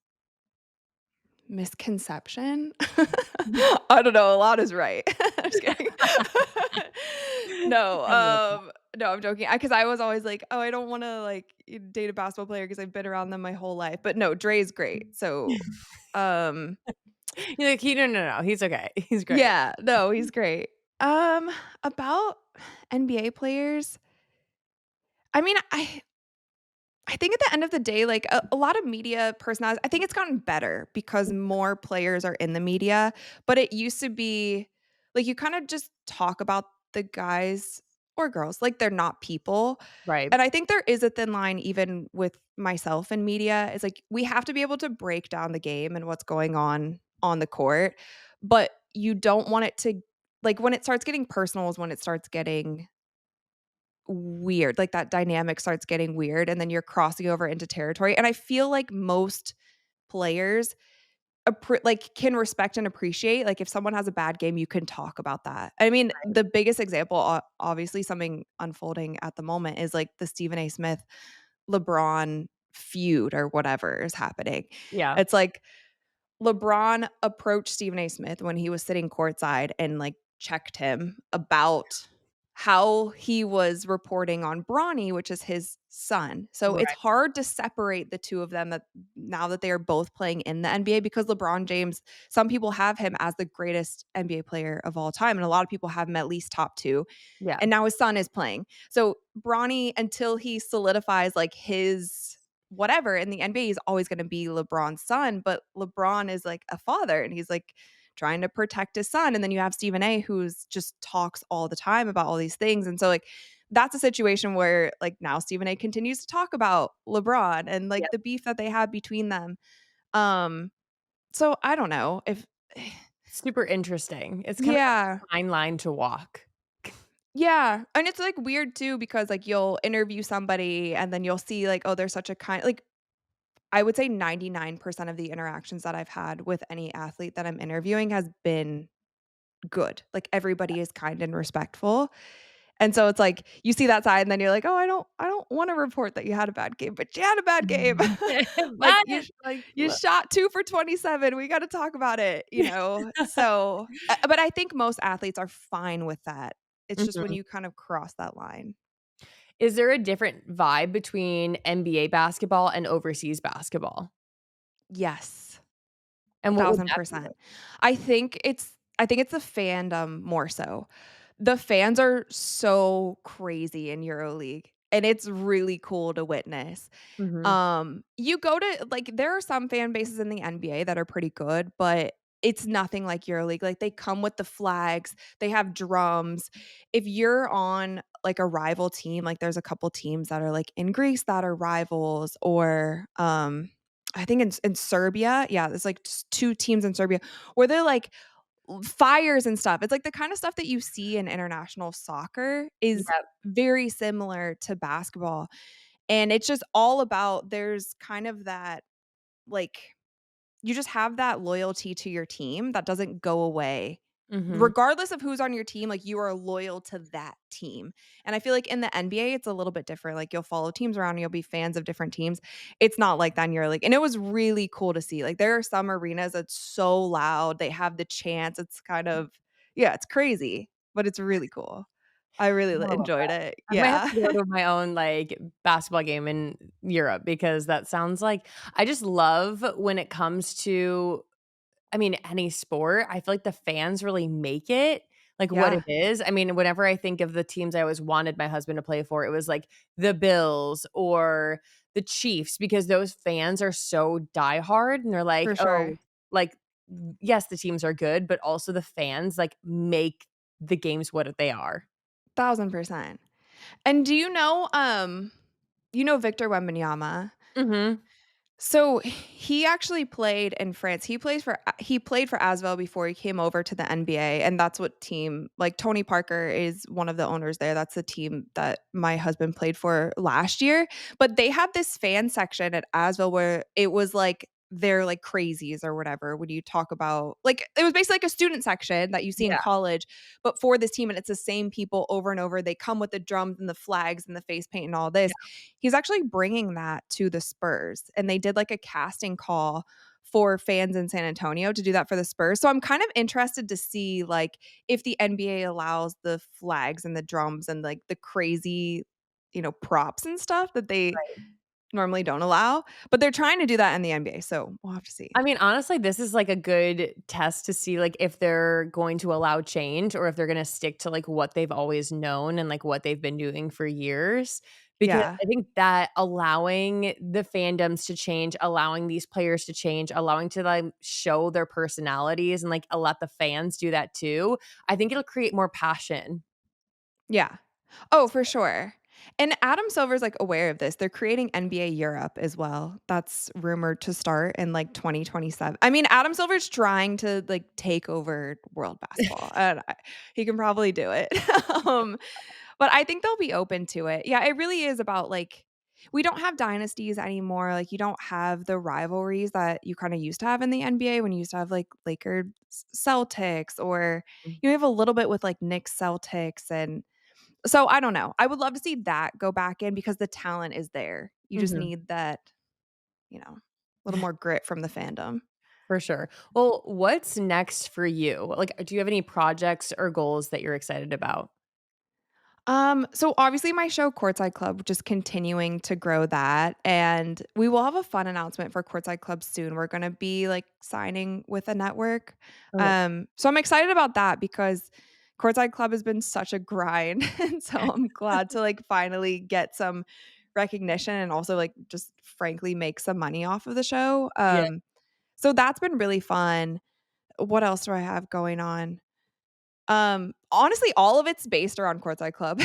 Misconception? I don't know, a lot is right. I'm just kidding. No, I love that. no, I'm joking. Because I was always like, "Oh, I don't wanna, like, date a basketball player because 'cause I've been around them my whole life." But no, Dre's great. So, um, You're like, "He no, he's okay. He's great." yeah, no, he's great. Um, about NBA players, I mean, I think at the end of the day, like a lot of media personalities, I think it's gotten better because more players are in the media. But it used to be like you kind of just talk about the guys or girls like they're not people. Right. And I think there is a thin line even with myself in media. It's like we have to be able to break down the game and what's going on the court, but you don't want it to like when it starts getting personal is when it starts getting weird, like, that dynamic starts getting weird, and then you're crossing over into territory, and I feel like most players can respect and appreciate, like, if someone has a bad game, you can talk about that. I mean, the biggest example, obviously, something unfolding at the moment is, like, the Stephen A. Smith, LeBron feud or whatever is happening. Yeah. It's like LeBron approached Stephen A. Smith when he was sitting courtside and, like, checked him about how he was reporting on Bronny, which is his son. So it's Right. hard to separate the 2 of them that now that they are both playing in the NBA because LeBron James, some people have him as the greatest NBA player of all time, and a lot of people have him at least top 2, Yeah. and now his son is playing. So Bronny, until he solidifies like his whatever in the NBA, he's always going to be LeBron's son. But LeBron is like a father, and he's like trying to protect his son. And then you have Stephen A, who's just talks all the time about all these things, and so like that's a situation where like now Stephen A continues to talk about LeBron and Yeah. like the beef that they have between them. Um, so I don't know if Super interesting. It's kind of yeah. a fine line to walk. Yeah, and it's, like, weird too because, like, you'll interview somebody and then you'll see, like, oh, they're such a kind like, I would say 99% of the interactions that I've had with any athlete that I'm interviewing has been good. Like, everybody is kind and respectful, and so it's like, you see that side and then you're like, "Oh, I don't wanna report that you had a bad game, but you had a bad game." Like, But, like, you shot 2 for 27, we gotta talk about it, you know? So, but I think most athletes are fine with that. It's just when mhm. you kind of cross that line. Is there a different vibe between NBA basketball and overseas basketball? Yes, And what would that be 1,000%. like? I think it's the fandom more so. The fans are so crazy in EuroLeague, and it's really cool to witness. Mhm. You go to like, there are some fan bases in the NBA that are pretty good, but it's nothing like EuroLeague. Like, they come with the flags, they have drums. If you're on, like, a rival team, like, there's a couple teams that are, like, in Greece that are rivals or, I think in Serbia, yeah, there's, like, just 2 teams in Serbia where they're, like, fires and stuff. It's, like, the kinda stuff that you see in international soccer is Yep. very similar to basketball. And it's just all about there's kind of that, like you just have that loyalty to your team that doesn't go away. Mhm. Regardless of who's on your team, like, you are loyal to that team. And I feel like in the NBA, it's a little bit different. Like, you'll follow teams around and you'll be fans of different teams. It's not like that in EuroLeague. And it was really cool to see. Like, there are some arenas that's so loud. They have the chants. It's kind of yeah, it's crazy, but it's really cool. I really I love enjoyed that. it. I might have Yeah. to go to my own, like, basketball game in Europe because that sounds like I just love when it comes to I mean, any sport, I feel like the fans really make it, like, what Yeah, it is. I mean, whenever I think of the teams I always wanted my husband to play for, it was, like, the Bills or the Chiefs because those fans are so diehard and they're like, for sure. "Oh," like, yes, the teams are good, but also the fans, like, make the games what they are. 1,000%. And do you know Victor Wembanyama? Mhm. So he actually played in France. He played for Asvel before he came over to the NBA, and that's what team like Tony Parker is one of the owners there. That's the team that my husband played for last year. But they had this fan section at Asvel where it was like they're like crazies or whatever when you talk about like it was basically like a student section that you see in Yeah, college, but for this team and it's the same people over and over. They come with the drums and the flags and the face paint and all yeah, this. He's actually bringing that to the Spurs, and they did like a casting call for fans in San Antonio to do that for the Spurs. So I'm kind of interested to see like if the NBA allows the flags and the drums and like the crazy, props and stuff that they right. normally don't allow, but they're trying to do that in the NBA, so we'll have to see. I mean, honestly, this is like a good test to see like if they're going to allow change or if they're gonna stick to like what they've always known and like what they've been doing for years. Because Yeah. I think that allowing the fandoms to change, allowing these players to change, allowing to like show their personalities and like let the fans do that too, I think it'll create more passion. Yeah. Oh, for sure. And Adam Silver's, like, aware of this. They're creating NBA Europe as well. That's rumored to start in, like, 2027. I mean, Adam Silver's trying to, like, take over world basketball, and I he can probably do it. Um, but I think they'll be open to it. Yeah, it really is about, like we don't have dynasties anymore, like, you don't have the rivalries that you kinda used to have in the NBA when you used to have, like, Lakers Celtics or you have a little bit with, like, Knicks Celtics and so I don't know. I would love to see that go back in because the talent is there. You just Mhm. need that, little more grit from the fandom. For sure. Well, what's next for you? Like, do you have any projects or goals that you're excited about? So obviously my show Courtside Club, just continuing to grow that. And we will have a fun announcement for Courtside Club soon. We're gonna be like signing with a network. Oh, that's So I'm excited about that because Courtside Club has been such a grind. And so I'm glad to like finally get some recognition and also like just frankly make some money off of the show. yeah, So that's been really fun. What else do I have going on? Honestly, all of it's based around Courtside Club.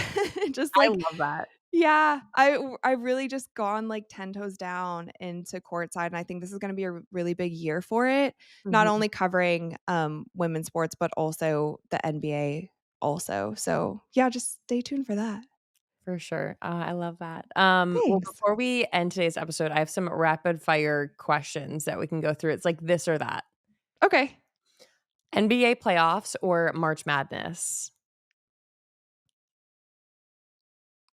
Just I like love that. yeah, I've really just gone like 10 toes down into Courtside, and I think this is gonna be a really big year for it, not Mhm. only covering, women's sports, but also the NBA also. So, yeah, just stay tuned for that. For sure. I love that. Well, Thanks. before we end today's episode, I have some rapid fire questions that we can go through. It's like this or that. Okay. NBA playoffs or March Madness?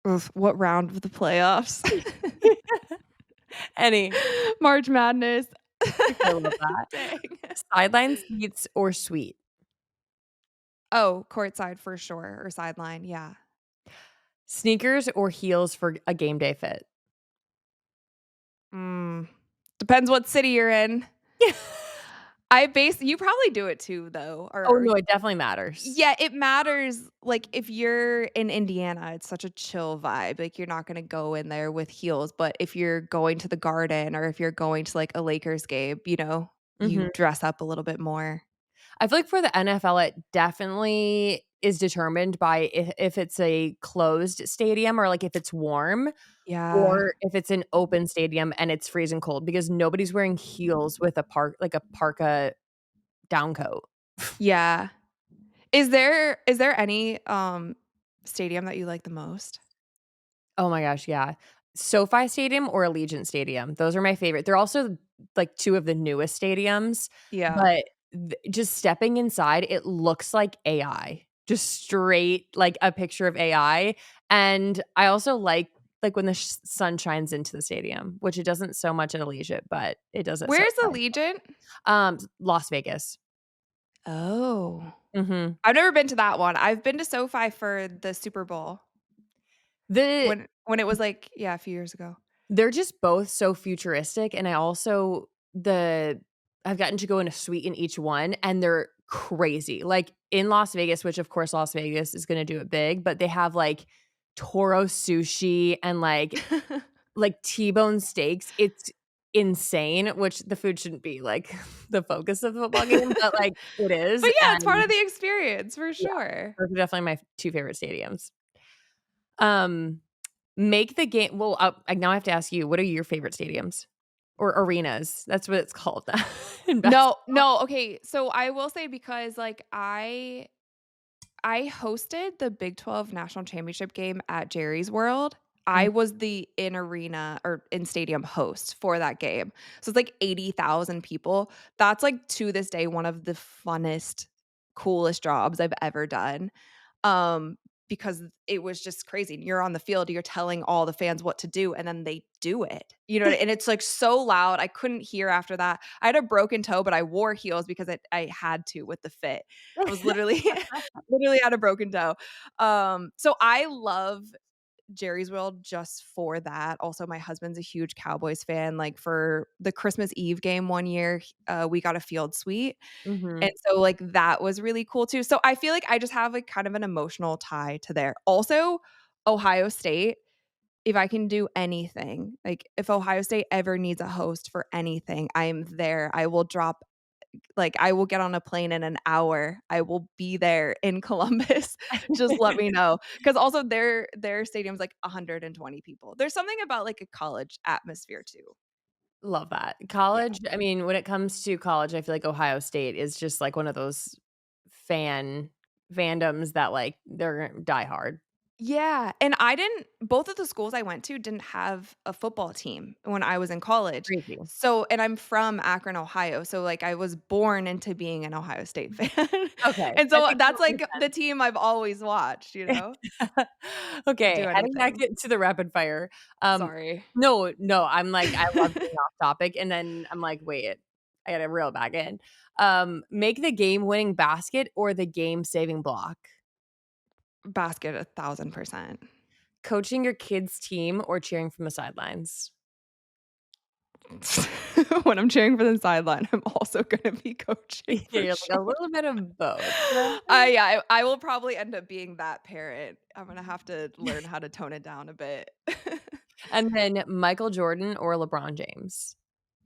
Oof, what round of the playoffs? Any. March Madness. I love that. Dang. Sideline seats or suite? Oh, courtside for sure, or sideline, yeah. Sneakers or heels for a game day fit? Mm, depends what city you're in. You probably do it too though, Oh, or no, it definitely matters. yeah, it matters, like, if you're in Indiana, it's such a chill vibe, like, you're not gonna go in there with heels, but if you're going to the Garden or if you're going to, like, a Lakers game, you Mhm. dress up a little bit more. I feel like for the NFL, it definitely is determined by if it's a closed stadium or, like, if it's warm. Yeah. Or if it's an open stadium and it's freezing cold because nobody's wearing heels with a parka down coat. Yeah. Is there any, stadium that you like the most? Oh my gosh, yeah. SoFi Stadium or Allegiant Stadium, those are my favorite. They're also, like, 2 of the newest stadiums, Yeah. but just stepping inside, it looks like AI, just straight, like, a picture of AI, and I also like, when the sun shines into the stadium, which it doesn't so much at Allegiant, but it does at Where's SoFi. Allegiant? Las Vegas. Oh. Mhm. I've never been to that one. I've been to SoFi for the Super Bowl The when it was, like, yeah, a few years ago. They're just both so futuristic, and I also the I've gotten to go in a suite in each one, and they're crazy. Like, in Las Vegas, which, of course, Las Vegas is gonna do it big, but they have, like, Toro sushi and, like, T-bone steaks. It's insane, which the food shouldn't be, like, the focus of the football game, but, like, it is, But yeah, it's part and of the experience for yeah, sure. those are definitely my 2 favorite stadiums. Um, make the game well, now I have to ask you, what are your favorite stadiums? Or arenas? That's what it's called in No, basketball. no, okay, so I will say because, like, I hosted the Big 12 National Championship game at Jerry's World. Mm, I was the in arena or in stadium host for that game. So it's like 80,000 people. That's like to this day one of the funnest, coolest jobs I've ever done. Because it was just crazy. You're on the field, you're telling all the fans what to do, and then they do it. You know, and it's like so loud. I couldn't hear after that. I had a broken toe, but I wore heels because I had to with the fit. I was literally literally had a broken toe. So I love Jerry's World just for that. Also, my husband's a huge Cowboys fan. Like for the Christmas Eve game one year, we got a field suite. And mhm. so, like, that was really cool too. So I feel like I just have, like, kind of an emotional tie to there. Also, Ohio State, if I can do anything, like, if Ohio State ever needs a host for anything, I am there. I will drop like, I will get on a plane in an hour. I will be there in Columbus. Just let me know. Because also their stadium's, like, 120 people. There's something about, like, a college atmosphere too. Love that. Yeah. College, I mean, when it comes to college, I feel like Ohio State is just, like, one of those fandoms that, like, they're die hard. Yeah, and I didn't both of the schools I went to didn't have a football team when I was in college. Crazy. So and I'm from Akron, Ohio, so, like, I was born into being an Ohio State fan. Okay, And that so makes a that's, lot like, the team I've always watched, you more know? sense. Okay, Do heading back anything. into the rapid fire. Sorry. No, no, I'm like, I love getting off topic, and then I'm like, "Wait, I gotta reel it back in." Make the game-winning basket or the game-saving block. Basket 1,000%. Coaching your kids' team or cheering from the sidelines. When I'm cheering for the sideline, I'm also gonna be coaching Yeah, for you're like, a sure. little bit of both. Yeah, I will probably end up being that parent. I'm gonna have to learn how to tone it down a bit. And then Michael Jordan or LeBron James.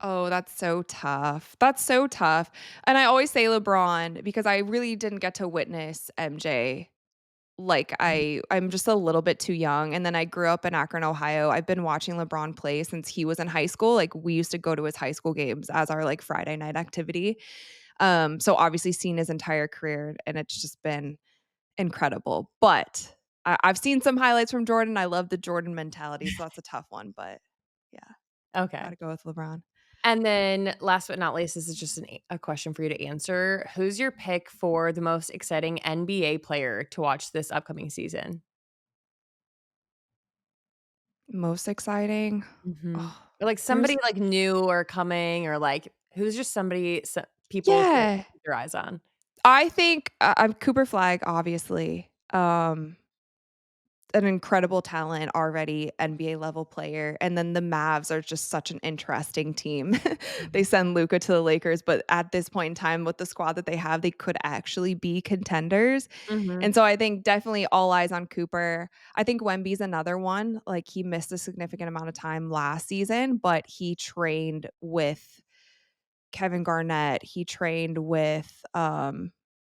Oh, that's so tough. That's so tough. And I always say LeBron because I really didn't get to witness MJ. Like I'm just a little bit too young. And then I grew up in Akron, Ohio. I've been watching LeBron play since he was in high school. Like we used to go to his high school games as our like Friday night activity. So obviously seen his entire career and it's just been incredible. But I've seen some highlights from Jordan. I love the Jordan mentality. So that's a tough one. But yeah, Okay. gotta go with LeBron. And then last but not least, this is just a question for you to answer. Who's your pick for the most exciting NBA player to watch this upcoming season? Most exciting? Mhm. Oh, Or, like, there's somebody, like, new or coming or, like, who's just somebody people to yeah. keep their eyes on? I think, I'm Cooper Flag, obviously, an incredible talent already, NBA level player, and then the Mavs are just such an interesting team. They Mhm. send Luka to the Lakers, but at this point in time, with the squad that they have, they could actually be contenders, Mhm. and so I think definitely all eyes on Cooper. I think Wemby's another one, like, he missed a significant amount of time last season, but he trained with Kevin Garnett. He trained with,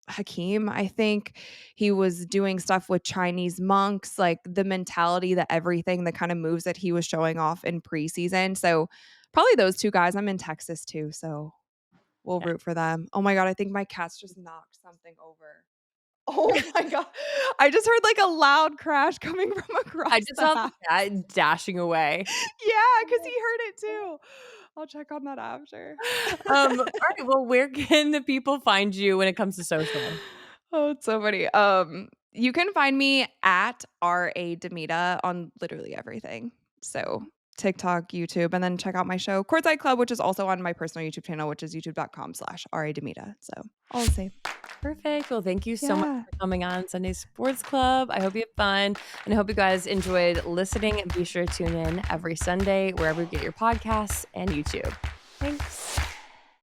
Hakeem, I think. He was doing stuff with Chinese monks, like, the mentality, the everything, the kinda moves that he was showing off in preseason. So, probably those 2 guys. I'm in Texas too, so we'll Okay. root for them. Oh my god, I think my cats just knocked something over. Oh my god. I just heard, like, a loud crash coming from I across just the saw the house. cat dashing away. Yeah, 'cause he heard it too. I'll check on that after. Alright, well, where can the people find you when it comes to social? Oh, it's so funny. You can find me at DeMita on literally everything. So TikTok, YouTube, and then check out my show, Courtside Club, which is also on my personal YouTube channel, which is youtube.com/rademita. So all the same. Perfect. Well, thank you so much Yeah. for coming on Sunday Sports Club. I hope you have fun and I hope you guys enjoyed listening. And be sure to tune in every Sunday, wherever you get your podcasts and YouTube. Thanks.